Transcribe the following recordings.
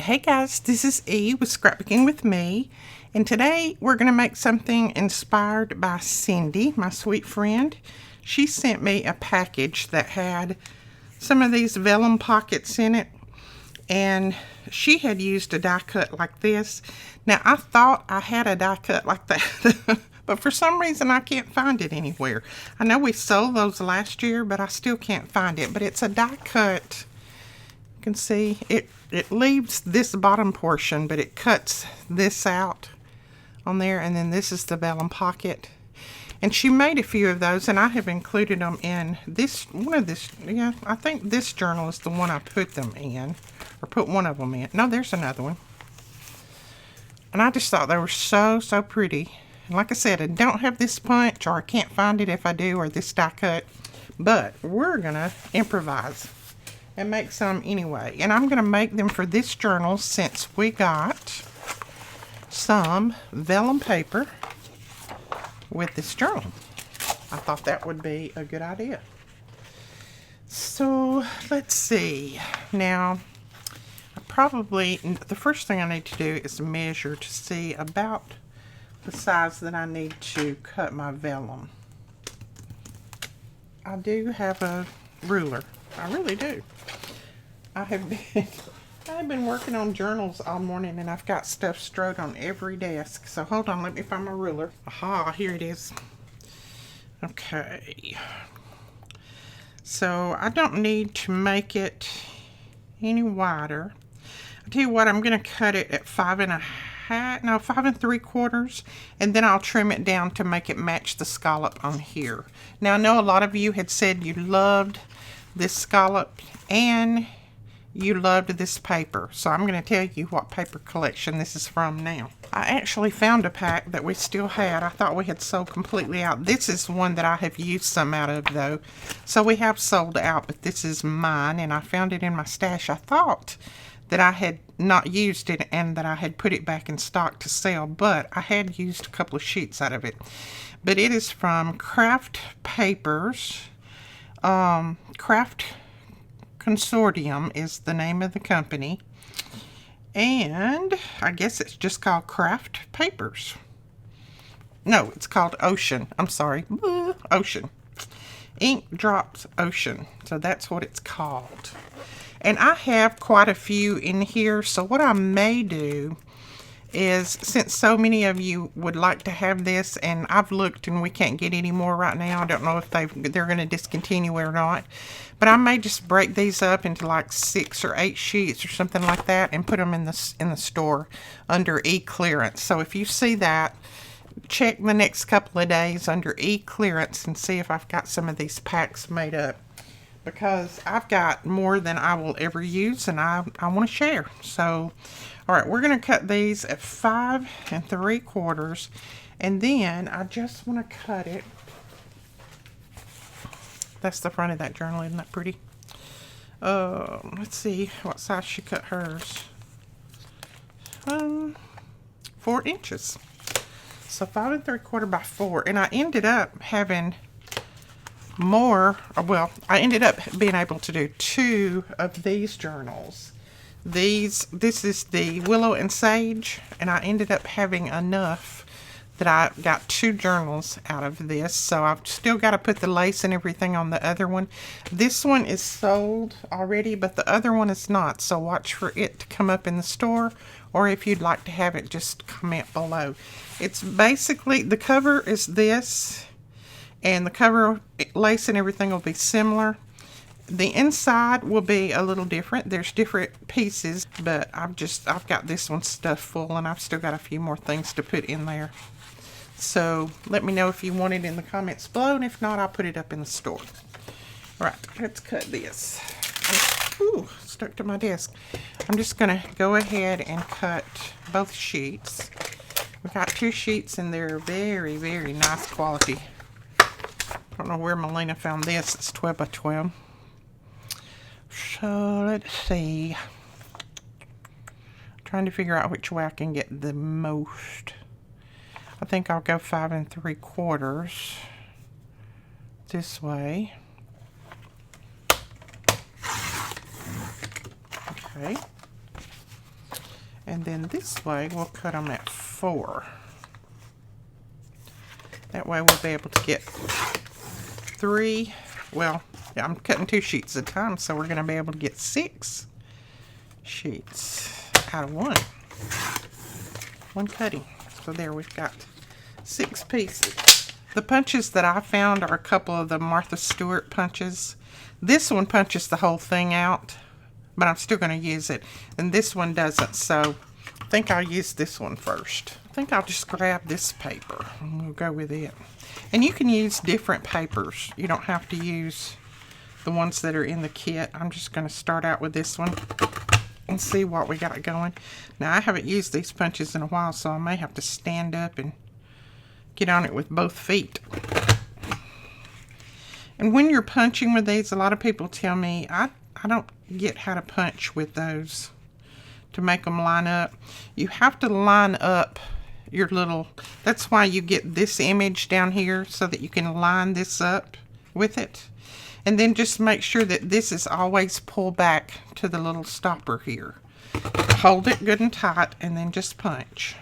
Hey guys, this is E with Scrapbooking with Me, and today we're going to make something inspired by Cindy, my sweet friend. She sent me a package that had some of these vellum pockets in it, and she had used a die cut like this. Now I thought I had a die cut like that, but for some reason I can't find it anywhere. I know we sold those last year, but I still can't find it. But it's a die cut. You can see it leaves this bottom portion, but it cuts this out on there, and then this is the vellum pocket. And she made a few of those, and I have included them in this yeah, I think this journal is the one I put them in, or put one of them in. No, there's another one. And I just thought they were so pretty. And like I said, I don't have this punch, or I can't find it if I do, or this die cut, but we're gonna improvise and make some anyway. And I'm going to make them for this journal since we got some vellum paper with this journal. I thought that would be a good idea. So let's see. Now, the first thing I need to do is measure to see about the size that I need to cut my vellum. I do have a ruler. I really do. I have been working on journals all morning, and I've got stuff strode on every desk. So hold on, let me find my ruler. Aha, here it is. Okay. So I don't need to make it any wider. I'll tell you what, I'm going to cut it at 5 3/4, and then I'll trim it down to make it match the scallop on here. Now I know a lot of you had said you loved this scallop and you loved this paper, so I'm going to tell you what paper collection this is from now. I actually found a pack that we still had. I thought we had sold completely out. This is one that I have used some out of though, so we have sold out, but this is mine, and I found it in my stash. I thought that I had not used it and that I had put it back in stock to sell, but I had used a couple of sheets out of it. But it is from Craft Papers. Craft Consortium is the name of the company, and I guess it's just called Craft Papers. No, it's called Ocean. I'm sorry, Ocean. Ink Drops Ocean. So that's what it's called. And I have quite a few in here, so what I may do is, since so many of you would like to have this, and I've looked and we can't get any more right now. I don't know if they're going to discontinue or not, but I may just break these up into like 6 or 8 sheets or something like that and put them in the store under e-clearance. So if you see that, check the next couple of days under e-clearance and see if I've got some of these packs made up, because I've got more than I will ever use, and I want to share. So all right, we're going to cut these at 5 3/4, and then I just want to cut it. That's the front of that journal, isn't that pretty? Let's see what size she cut hers. 4 inches. So 5 3/4 by 4, and I ended up having more. Well, I ended up being able to do 2 of these journals. This is the Willow and Sage, and I ended up having enough that I got 2 journals out of this. So I've still got to put the lace and everything on the other one. This one is sold already, but the other one is not. So watch for it to come up in the store, or if you'd like to have it, just comment below. It's basically, the cover is this, and the cover lace and everything will be similar. The inside will be a little different. There's different pieces, but I've got this one stuffed full, and I've still got a few more things to put in there. So let me know if you want it in the comments below, and if not, I'll put it up in the store. All right, let's cut this. Ooh, stuck to my desk. I'm just gonna go ahead and cut both sheets. We've got 2 sheets, and they're very nice quality. I don't know where Melina found this. It's 12 by 12. So let's see. I'm trying to figure out which way I can get the most. I think I'll go 5 3/4 this way. Okay. And then this way, we'll cut them at 4. That way we'll be able to get 3, well, yeah, I'm cutting 2 sheets at a time, so we're going to be able to get 6 sheets out of one cutting. So there, we've got 6 pieces. The punches that I found are a couple of the Martha Stewart punches. This one punches the whole thing out, but I'm still going to use it. And this one doesn't, so I think I'll use this one first. I think I'll just grab this paper and we'll go with it. And you can use different papers. You don't have to use the ones that are in the kit. I'm just going to start out with this one and see what we got going. Now, I haven't used these punches in a while, so I may have to stand up and get on it with both feet. And when you're punching with these, a lot of people tell me, I don't get how to punch with those to make them line up. You have to line up your little, that's why you get this image down here, so that you can line this up with it. And then just make sure that this is always pulled back to the little stopper here. Hold it good and tight, and then just punch.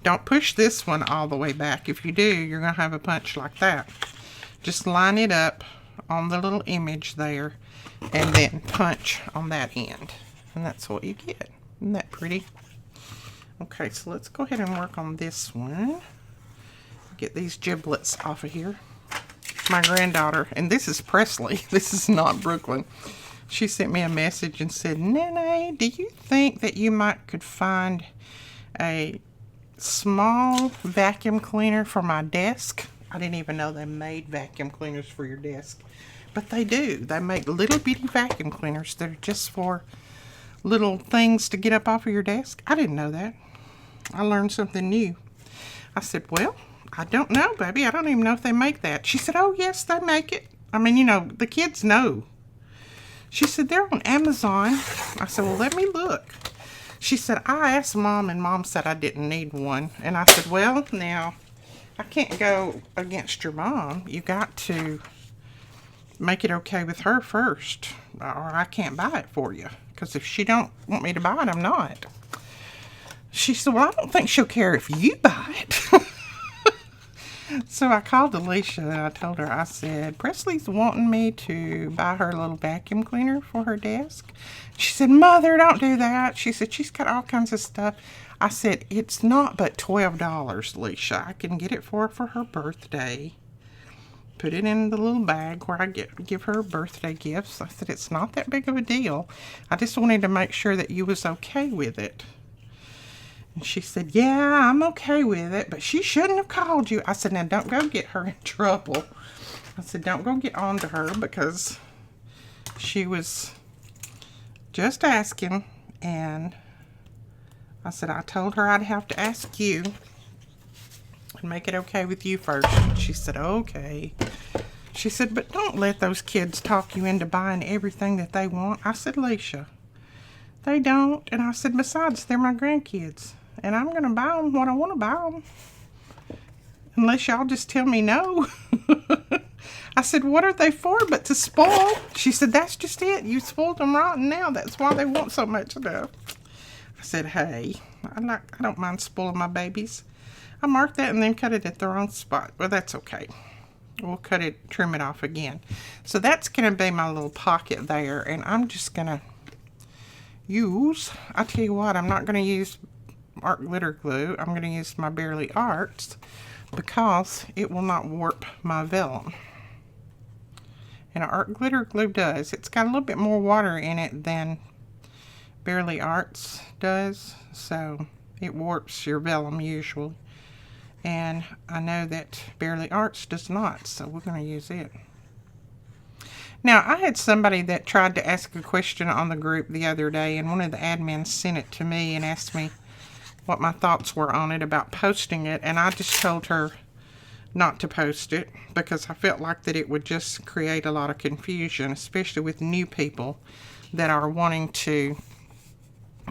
Don't push this one all the way back. If you do, you're going to have a punch like that. Just line it up on the little image there, and then punch on that end. And that's what you get. Isn't that pretty? Okay, so let's go ahead and work on this one. Get these giblets off of here. My granddaughter, and this is Presley, this is not Brooklyn. She sent me a message and said, Nene, do you think that you could find a small vacuum cleaner for my desk? I didn't even know they made vacuum cleaners for your desk, but they do. They make little bitty vacuum cleaners that are just for little things to get up off of your desk. I didn't know that. I learned something new. I said, well, I don't know, baby. I don't even know if they make that. She said, oh, yes, they make it. I mean, you know, the kids know. She said, they're on Amazon. I said, well, let me look. She said, I asked Mom, and Mom said I didn't need one. And I said, well, now, I can't go against your mom. You got to make it okay with her first, or I can't buy it for you. Because if she don't want me to buy it, I'm not. She said, well, I don't think she'll care if you buy it. So I called Alicia and I told her, I said, Presley's wanting me to buy her a little vacuum cleaner for her desk. She said, Mother, don't do that. She said, she's got all kinds of stuff. I said, it's not but $12, Alicia. I can get it for her birthday. Put it in the little bag where I give her birthday gifts. I said, it's not that big of a deal. I just wanted to make sure that you was okay with it. And she said, yeah, I'm okay with it, but she shouldn't have called you. I said, now don't go get her in trouble. I said, don't go get on to her, because she was just asking. And I said, I told her I'd have to ask you and make it okay with you first. And she said, okay. She said, but don't let those kids talk you into buying everything that they want. I said, Alicia, they don't. And I said, besides, they're my grandkids. And I'm going to buy them what I want to buy them. Unless y'all just tell me no. I said, what are they for but to spoil? She said, that's just it. You spoiled them rotten now. That's why they want so much stuff. I said, hey, I don't mind spoiling my babies. I marked that and then cut it at the wrong spot. Well, that's okay. We'll trim it off again. So that's going to be my little pocket there. And I'm just going to use, I tell you what, I'm not going to use art glitter glue. I'm going to use my Barely Arts, because it will not warp my vellum. And art glitter glue does. It's got a little bit more water in it than Barely Arts does, so it warps your vellum usually. And I know that Barely Arts does not, so we're going to use it. Now, I had somebody that tried to ask a question on the group the other day, and one of the admins sent it to me and asked me what my thoughts were on it about posting it, and I just told her not to post it, because I felt like that it would just create a lot of confusion, especially with new people that are wanting to,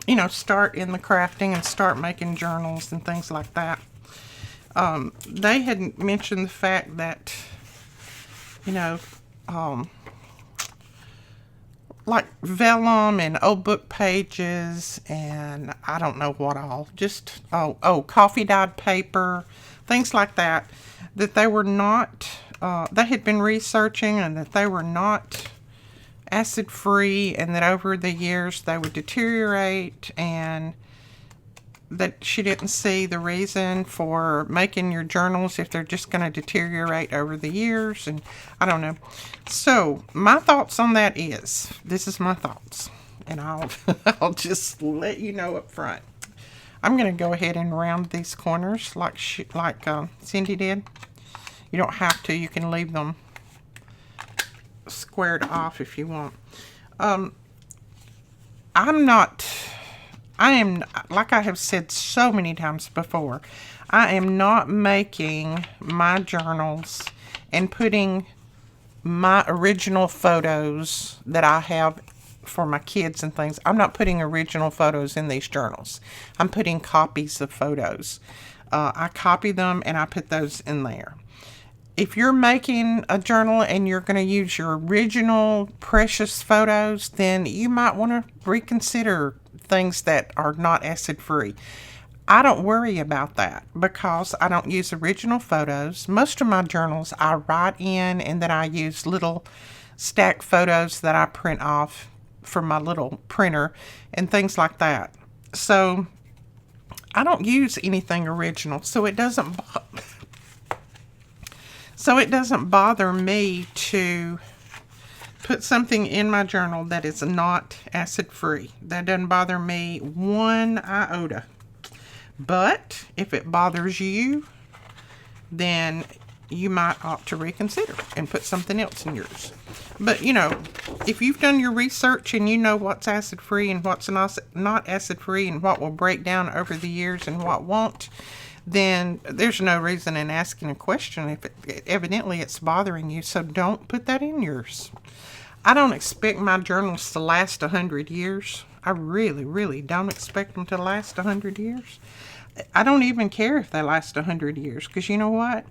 you know, start in the crafting and start making journals and things like that. They had mentioned the fact that, you know, like vellum and old book pages and I don't know what all. Just, coffee dyed paper, things like that. That they were not, they had been researching and that they were not acid free, and that over the years they would deteriorate, and that she didn't see the reason for making your journals if they're just going to deteriorate over the years, and I don't know. So my thoughts on that is, this is my thoughts, and I'll just let you know up front. I'm going to go ahead and round these corners like Cindy did. You don't have to. You can leave them squared off if you want. I am, like I have said so many times before, I am not making my journals and putting my original photos that I have for my kids and things. I'm not putting original photos in these journals. I'm putting copies of photos. I copy them and I put those in there. If you're making a journal and you're going to use your original precious photos, then you might want to reconsider things that are not acid free. I don't worry about that because I don't use original photos. Most of my journals I write in, and then I use little stack photos that I print off from my little printer and things like that. So I don't use anything original, so it doesn't bother me to put something in my journal that is not acid free. That doesn't bother me one iota. But if it bothers you, then you might opt to reconsider and put something else in yours. But you know, if you've done your research and you know what's acid free and what's not acid free, and what will break down over the years and what won't, then there's no reason in asking a question if evidently it's bothering you. So don't put that in yours. I don't expect my journals to last 100 years. I really, really don't expect them to last 100 years. I don't even care if they last 100 years, because you know what?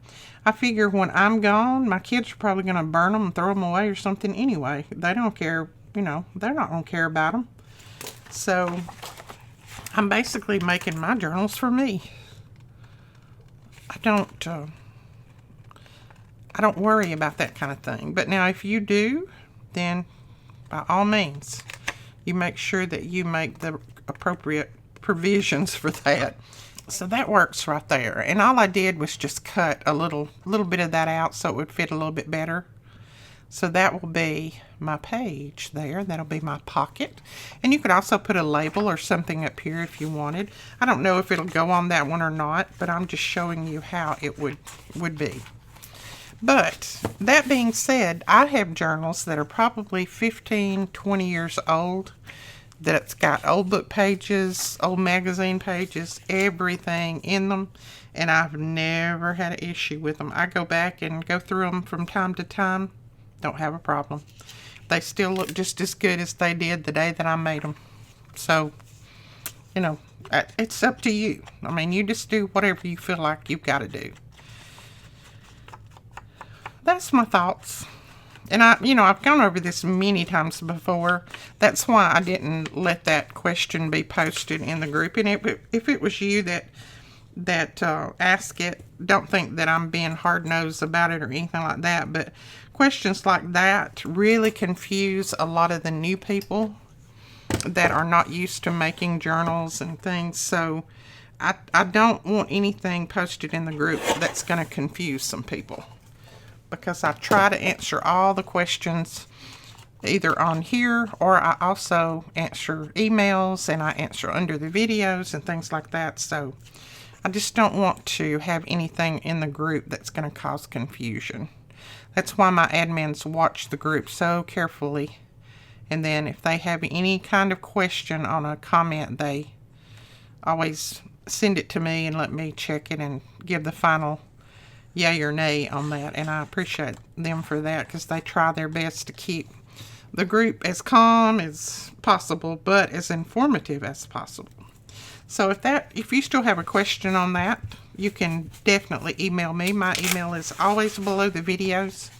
I figure when I'm gone, my kids are probably going to burn them and throw them away or something anyway. They don't care, you know, they're not going to care about them. So I'm basically making my journals for me. I don't worry about that kind of thing. But now if you do, then by all means, you make sure that you make the appropriate provisions for that. So that works right there. And all I did was just cut a little bit of that out so it would fit a little bit better. So that will be my page there. That'll be my pocket. And you could also put a label or something up here if you wanted. I don't know if it'll go on that one or not, but I'm just showing you how it would be. But that being said, I have journals that are probably 15, 20 years old, that's got old book pages, old magazine pages, everything in them, and I've never had an issue with them. I go back and go through them from time to time. Don't have a problem. They still look just as good as they did the day that I made them. So, you know, it's up to you. I mean, you just do whatever you feel like you've got to do. That's my thoughts. And I've gone over this many times before. That's why I didn't let that question be posted in the group. And if it was you that ask it, don't think that I'm being hard-nosed about it or anything like that. But questions like that really confuse a lot of the new people that are not used to making journals and things. So I don't want anything posted in the group that's going to confuse some people, because I try to answer all the questions either on here, or I also answer emails and I answer under the videos and things like that. So I just don't want to have anything in the group that's going to cause confusion. That's why my admins watch the group so carefully. And then if they have any kind of question on a comment, they always send it to me and let me check it and give the final yay or nay on that. And I appreciate them for that, because they try their best to keep the group as calm as possible, but as informative as possible. So if you still have a question on that, you can definitely email me. My email is always below the videos.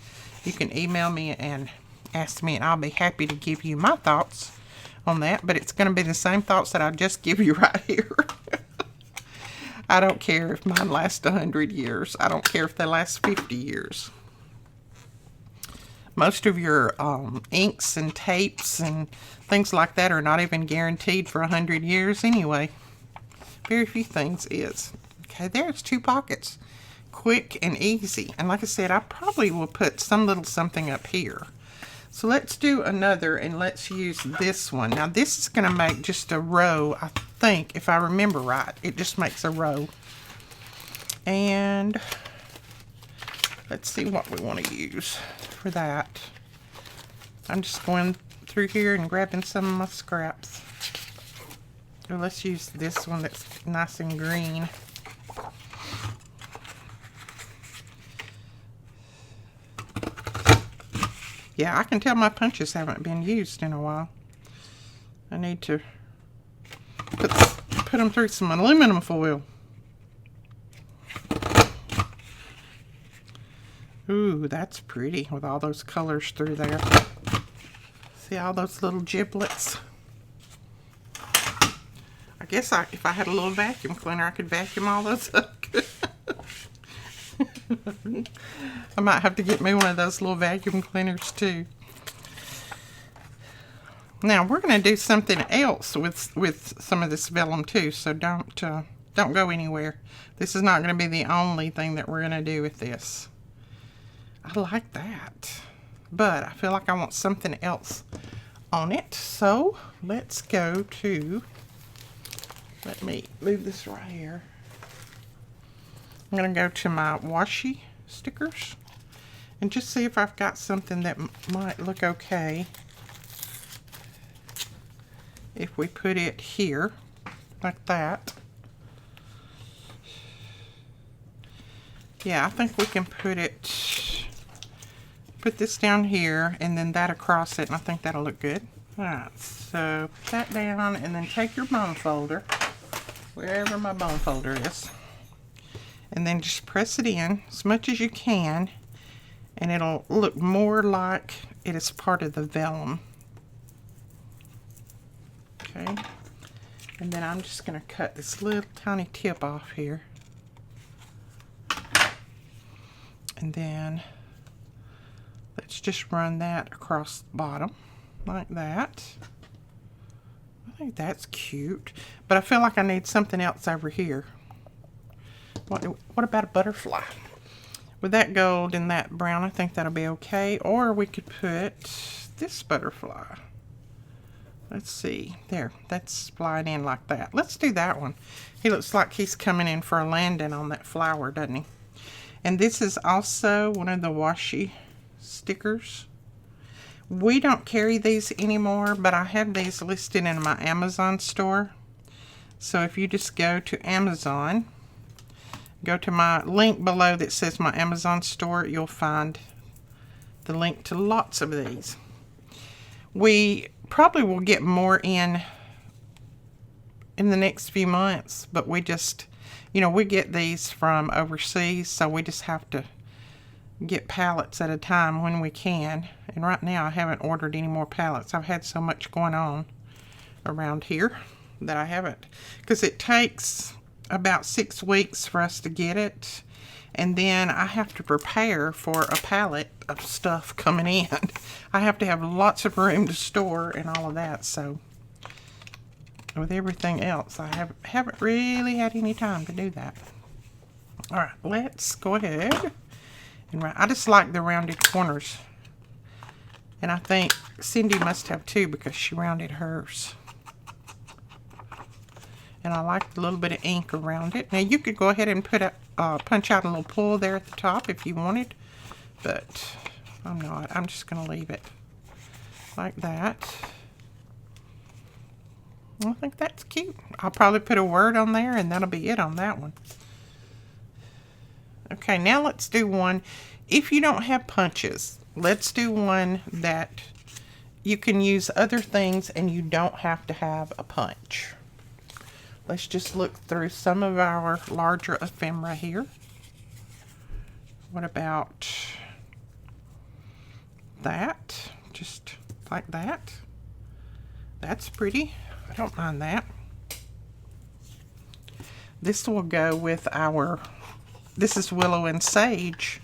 You can email me and ask me, and I'll be happy to give you my thoughts on that. But it's going to be the same thoughts that I just give you right here. I don't care if mine last 100 years. I don't care if they last 50 years. Most of your inks and tapes and things like that are not even guaranteed for 100 years anyway. Very few things is. Okay, there's 2 pockets. Quick and easy. And like I said, I probably will put some little something up here. So let's do another, and let's use this one. Now this is going to make just a row, I think, if I remember right. It just makes a row. And let's see what we want to use for that. I'm just going through here and grabbing some of my scraps. So let's use this one that's nice and green. Yeah, I can tell my punches haven't been used in a while. I need to put them through some aluminum foil. Ooh, that's pretty with all those colors through there. See all those little giblets? I guess if I had a little vacuum cleaner, I could vacuum all those up. I might have to get me one of those little vacuum cleaners too. Now we're going to do something else with some of this vellum too, so don't go anywhere. This is not going to be the only thing that we're going to do with this. I like that, but I feel like I want something else on it. So let's go to, let me move this right here. I'm going to go to my washi stickers and just see if I've got something that might look okay if we put it here like that. Yeah, I think we can put this down here and then that across it, and I think that'll look good. Alright, so put that down and then take your bone folder, wherever my bone folder is, and then just press it in as much as you can, and it'll look more like it is part of the vellum. Okay, and then I'm just going to cut this little tiny tip off here, and then let's just run that across the bottom like that. I think that's cute, but I feel like I need something else over here. What about a butterfly? With that gold and that brown, I think that'll be okay. Or we could put this butterfly. Let's see. There, that's flying in like that. Let's do that one. He looks like he's coming in for a landing on that flower, doesn't he? And this is also one of the washi stickers. We don't carry these anymore, but I have these listed in my Amazon store. So if you just go to Amazon, go to my link below that says my Amazon store, you'll find the link to lots of these. We probably will get more in the next few months, but we just, you know, we get these from overseas, so we just have to get pallets at a time when we can. And right now I haven't ordered any more pallets. I've had so much going on around here that I haven't, because it takes about 6 weeks for us to get it, and then I have to prepare for a pallet of stuff coming in. I have to have lots of room to store and all of that, so with everything else I haven't really had any time to do that. Alright, let's go ahead and I just like the rounded corners, and I think Cindy must have too because she rounded hers. And I like the little bit of ink around it. Now you could go ahead and put punch out a little pull there at the top if you wanted, but I'm not. I'm just going to leave it like that. I think that's cute. I'll probably put a word on there and that'll be it on that one. Okay, now let's do one. If you don't have punches, let's do one that you can use other things and you don't have to have a punch. Let's just look through some of our larger ephemera here. What about that? just like that. That's pretty. I don't mind that. This will go with our, this is willow and sage.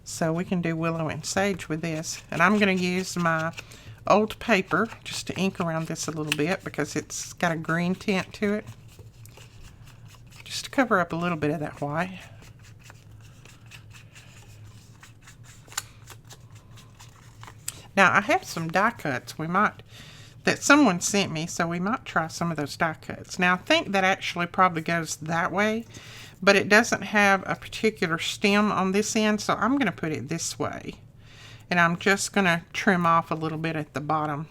So we can do willow and sage with this. And I'm going to use my old paper just to ink around this a little bit because it's got a green tint to it. Just to cover up a little bit of that white. Now I have some die cuts that someone sent me, so we might try some of those die cuts. Now I think that actually probably goes that way, but it doesn't have a particular stem on this end, so I'm going to put it this way. And I'm just going to trim off a little bit at the bottom.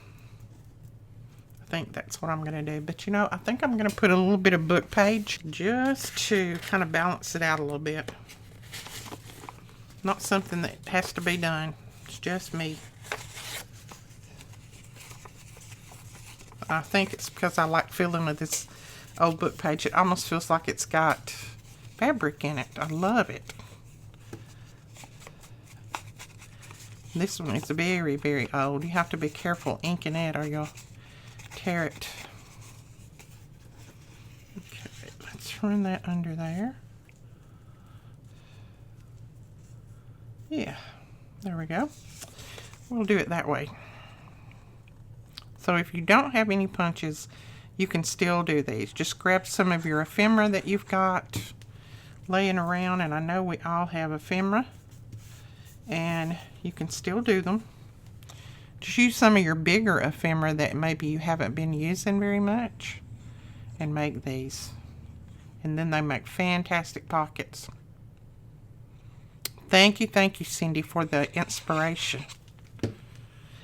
I think that's what I'm going to do. But you know, I think I'm going to put a little bit of book page just to kind of balance it out a little bit. Not something that has to be done. It's just me. I think it's because I like feeling with this old book page. It almost feels like it's got fabric in it. I love it. This one is very, very old. You have to be careful inking it or you'll tear it. Okay, let's run that under there. Yeah, there we go. We'll do it that way. So if you don't have any punches, you can still do these. Just grab some of your ephemera that you've got laying around, and I know we all have ephemera, and you can still do them. Just use some of your bigger ephemera that maybe you haven't been using very much and make these. And then they make fantastic pockets. Thank you, Cindy, for the inspiration.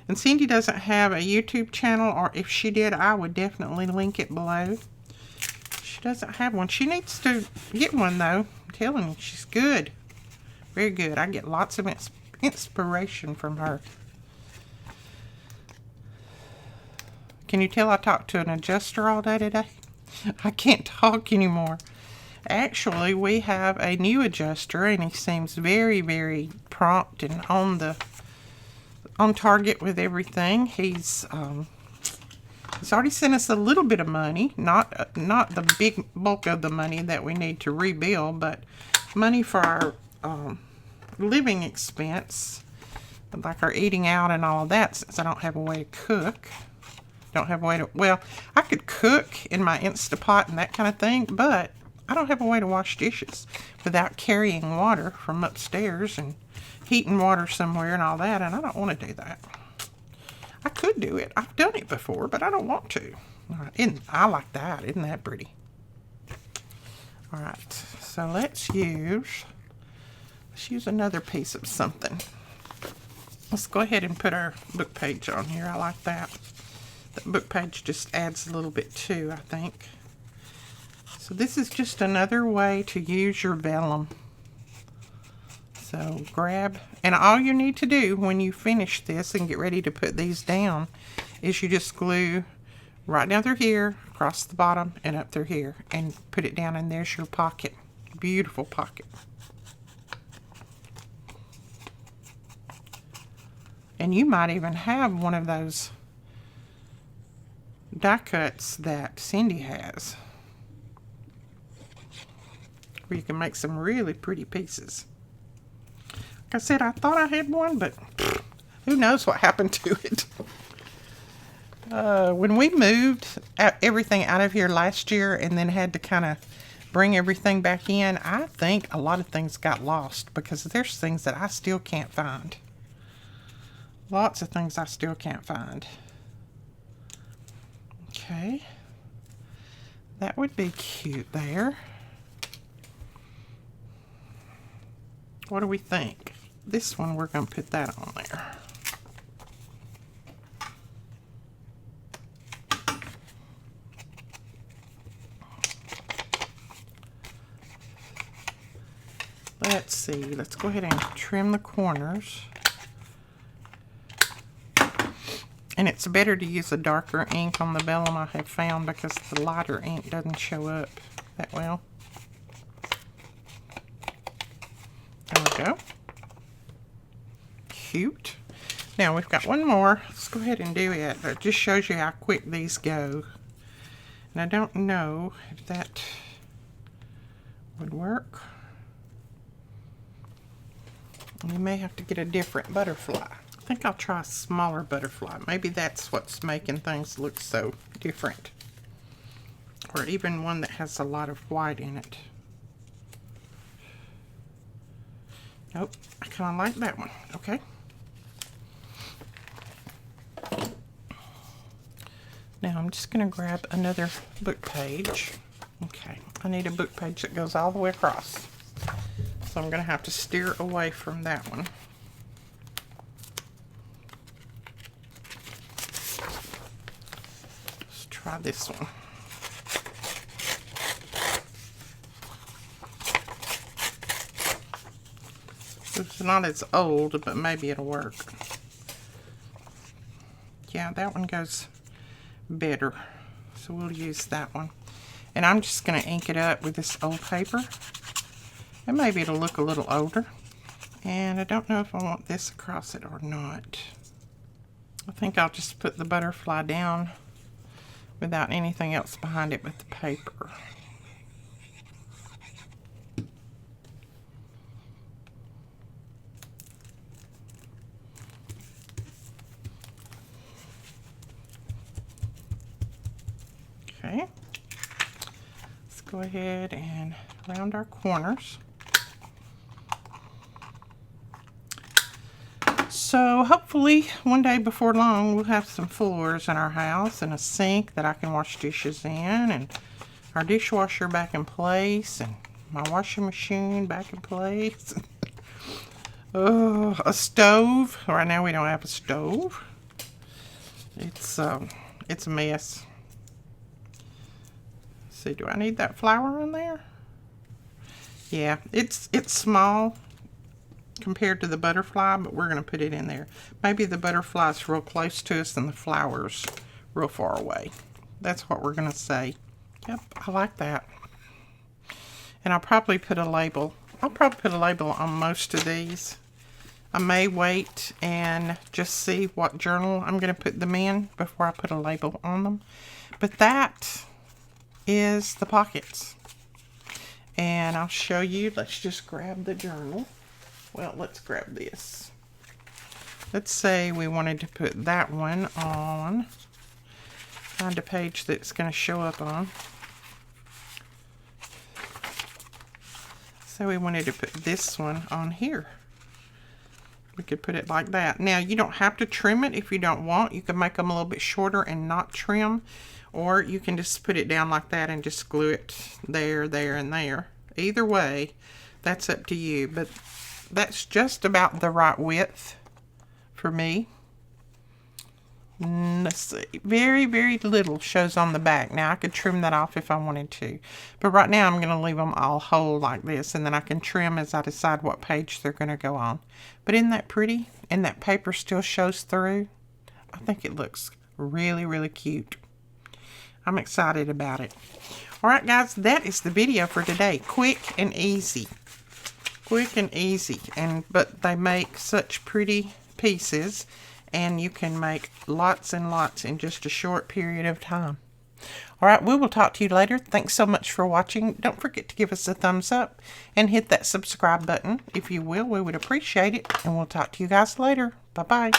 And Cindy doesn't have a YouTube channel, or if she did, I would definitely link it below. She doesn't have one. She needs to get one, though. I'm telling you, she's good. Very good. I get lots of inspiration from her. Can you tell I talked to an adjuster all day today? I can't talk anymore. Actually, we have a new adjuster, and he seems very, very prompt and on target with everything. He's already sent us a little bit of money, not the big bulk of the money that we need to rebuild, but money for our living expense, like our eating out and all of that, since I don't have a way to cook. Well, I could cook in my Instapot and that kind of thing, but I don't have a way to wash dishes without carrying water from upstairs and heating water somewhere and all that, and I don't want to do that. I could do it. I've done it before, but I don't want to. All right, I like that. Isn't that pretty? All right, so let's use another piece of something. Let's go ahead and put our book page on here. I like that. The book page just adds a little bit too, I think. So this is just another way to use your vellum. So grab, and all you need to do when you finish this and get ready to put these down is you just glue right down through here, across the bottom, and up through here, and put it down, and there's your pocket. Beautiful pocket. And you might even have one of those die cuts that Cindy has, where you can make some really pretty pieces. Like I said, I thought I had one, but who knows what happened to it. When we moved everything out of here last year and then had to kind of bring everything back in, I think a lot of things got lost because there's things that I still can't find. Lots of things I still can't find. Okay. That would be cute there. What do we think? This one, we're going to put that on there. Let's see. Let's go ahead and trim the corners. And it's better to use a darker ink on the vellum, I have found, because the lighter ink doesn't show up that well. There we go. Cute. Now we've got one more. Let's go ahead and do it. That just shows you how quick these go. And I don't know if that would work. We may have to get a different butterfly. I think I'll try a smaller butterfly. Maybe that's what's making things look so different. Or even one that has a lot of white in it. Nope, I kind of like that one. Okay. Now I'm just going to grab another book page. Okay, I need a book page that goes all the way across. So I'm going to have to steer away from that one. Let's try this one. It's not as old, but maybe it'll work. Yeah, that one goes better. So we'll use that one. And I'm just going to ink it up with this old paper. And maybe it'll look a little older. And I don't know if I want this across it or not. I think I'll just put the butterfly down without anything else behind it but the paper. Okay, let's go ahead and round our corners. So hopefully one day before long we'll have some floors in our house and a sink that I can wash dishes in, and our dishwasher back in place, and my washing machine back in place. Oh, a stove. Right now we don't have a stove. It's a mess. See, do I need that flower in there? Yeah, it's small compared to the butterfly, but we're going to put it in there. Maybe the butterfly's real close to us and the flower's real far away. That's what we're going to say. Yep, I like that. And I'll probably put a label. I'll probably put a label on most of these. I may wait and just see what journal I'm going to put them in before I put a label on them. But that is the pockets, and I'll show you. Let's just grab the journal. Well, let's grab this. Let's say we wanted to put that one on. Find a page that's going to show up on. So we wanted to put this one on here. We could put it like that. Now you don't have to trim it if you don't want. You can make them a little bit shorter and not trim. Or you can just put it down like that and just glue it there, there, and there. Either way, that's up to you. But that's just about the right width for me. Let's see. Very, very little shows on the back. Now, I could trim that off if I wanted to. But right now, I'm going to leave them all whole like this. And then I can trim as I decide what page they're going to go on. But isn't that pretty? And that paper still shows through. I think it looks really, really cute. I'm excited about it. Alright guys, that is the video for today. Quick and easy. Quick and easy. But they make such pretty pieces. And you can make lots and lots in just a short period of time. Alright, we will talk to you later. Thanks so much for watching. Don't forget to give us a thumbs up. And hit that subscribe button if you will. We would appreciate it. And we'll talk to you guys later. Bye-bye.